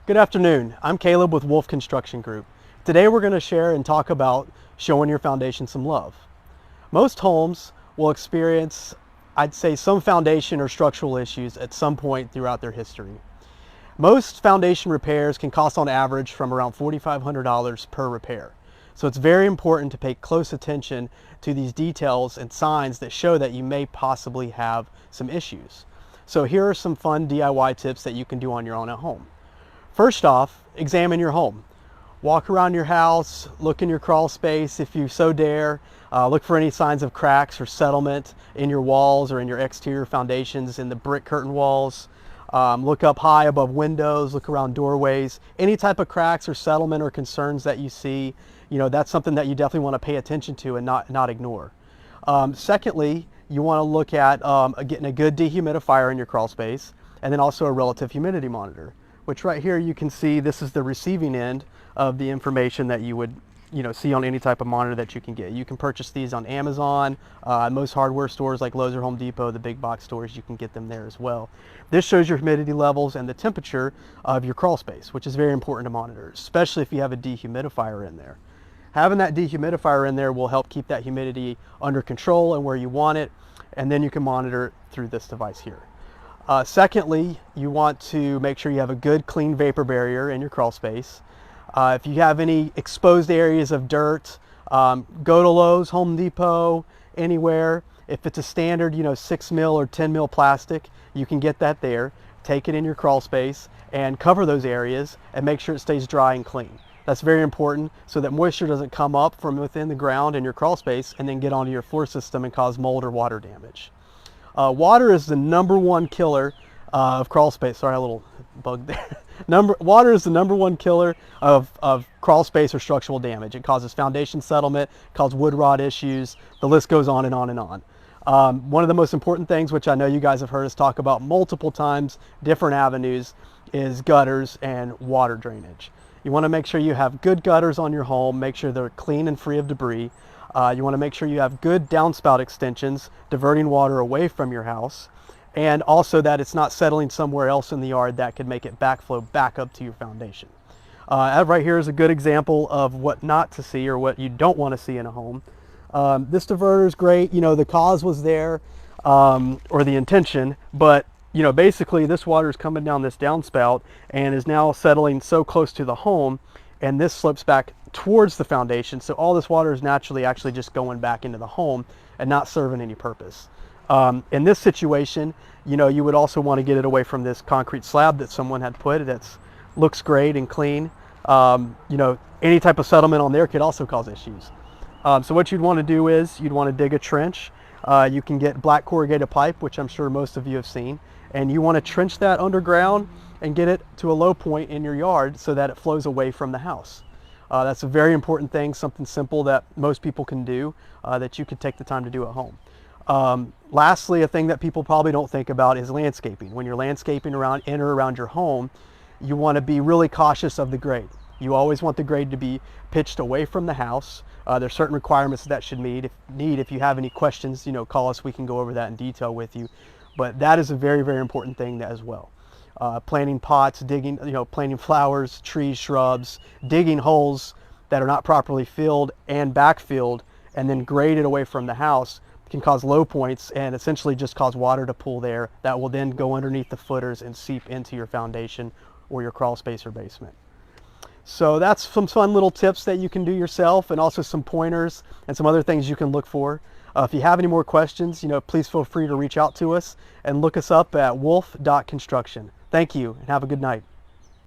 Good afternoon. I'm Caleb with Wolf Construction Group. Today we're going to share and talk about showing your foundation some love. Most homes will experience, I'd say, some foundation or structural issues at some point throughout their history. Most foundation repairs can cost on average from around $4,500 per repair. So it's very important to pay close attention to these details and signs that show that you may possibly have some issues. So here are some fun DIY tips that you can do on your own at home. First off, examine your home. Walk around your house, look in your crawl space if you so dare. Look for any signs of cracks or settlement in your walls or in your exterior foundations, in the brick curtain walls. Look up high above windows, look around doorways. Any type of cracks or settlement or concerns that you see, that's something that you definitely want to pay attention to and not ignore. Secondly, you want to look at getting a good dehumidifier in your crawl space, and then also a relative humidity monitor, which right here you can see this is the receiving end of the information that you would see on any type of monitor that you can get. You can purchase these on Amazon, most hardware stores like Lowe's or Home Depot, the big box stores, you can get them there as well. This shows your humidity levels and the temperature of your crawl space, which is very important to monitor, especially if you have a dehumidifier in there. Having that dehumidifier in there will help keep that humidity under control and where you want it, and then you can monitor it through this device here. Secondly, you want to make sure you have a good clean vapor barrier in your crawl space. If you have any exposed areas of dirt, go to Lowe's, Home Depot, anywhere. If it's a standard 6 mil or 10 mil plastic, you can get that there. Take it in your crawl space and cover those areas and make sure it stays dry and clean. That's very important so that moisture doesn't come up from within the ground in your crawl space and then get onto your floor system and cause mold or water damage. Water is the #1 killer of crawl space. Sorry, a little bug there. Water is the #1 killer of crawl space or structural damage. It causes foundation settlement, causes wood rot issues. The list goes on and on and on. One of the most important things, which I know you guys have heard us talk about multiple times, different avenues, is gutters and water drainage. You want to make sure you have good gutters on your home, make sure they're clean and free of debris. You want to make sure you have good downspout extensions, diverting water away from your house, and also that it's not settling somewhere else in the yard that could make it backflow back up to your foundation. Right here is a good example of what not to see or what you don't want to see in a home. This diverter is great. The cause was there, or the intention, but basically this water is coming down this downspout and is now settling so close to the home, and this slips back towards the foundation, so all this water is naturally actually just going back into the home and not serving any purpose. In this situation, you would also want to get it away from this concrete slab that someone had put. That looks great and clean. Any type of settlement on there could also cause issues. So what you'd want to do is you'd want to dig a trench. You can get black corrugated pipe, which I'm sure most of you have seen, and you want to trench that underground and get it to a low point in your yard so that it flows away from the house. That's a very important thing, something simple that most people can do, that you could take the time to do at home. Lastly, a thing that people probably don't think about is landscaping. When you're landscaping in or around your home, you want to be really cautious of the grade. You always want the grade to be pitched away from the house. There's certain requirements that should meet. If you have any questions, call us. We can go over that in detail with you. But that is a very, very important thing as well. Planting pots, digging, planting flowers, trees, shrubs, digging holes that are not properly filled and backfilled and then graded away from the house can cause low points and essentially just cause water to pool there that will then go underneath the footers and seep into your foundation or your crawl space or basement. So that's some fun little tips that you can do yourself, and also some pointers and some other things you can look for. If you have any more questions, please feel free to reach out to us and look us up at wolf.construction. Thank you and have a good night.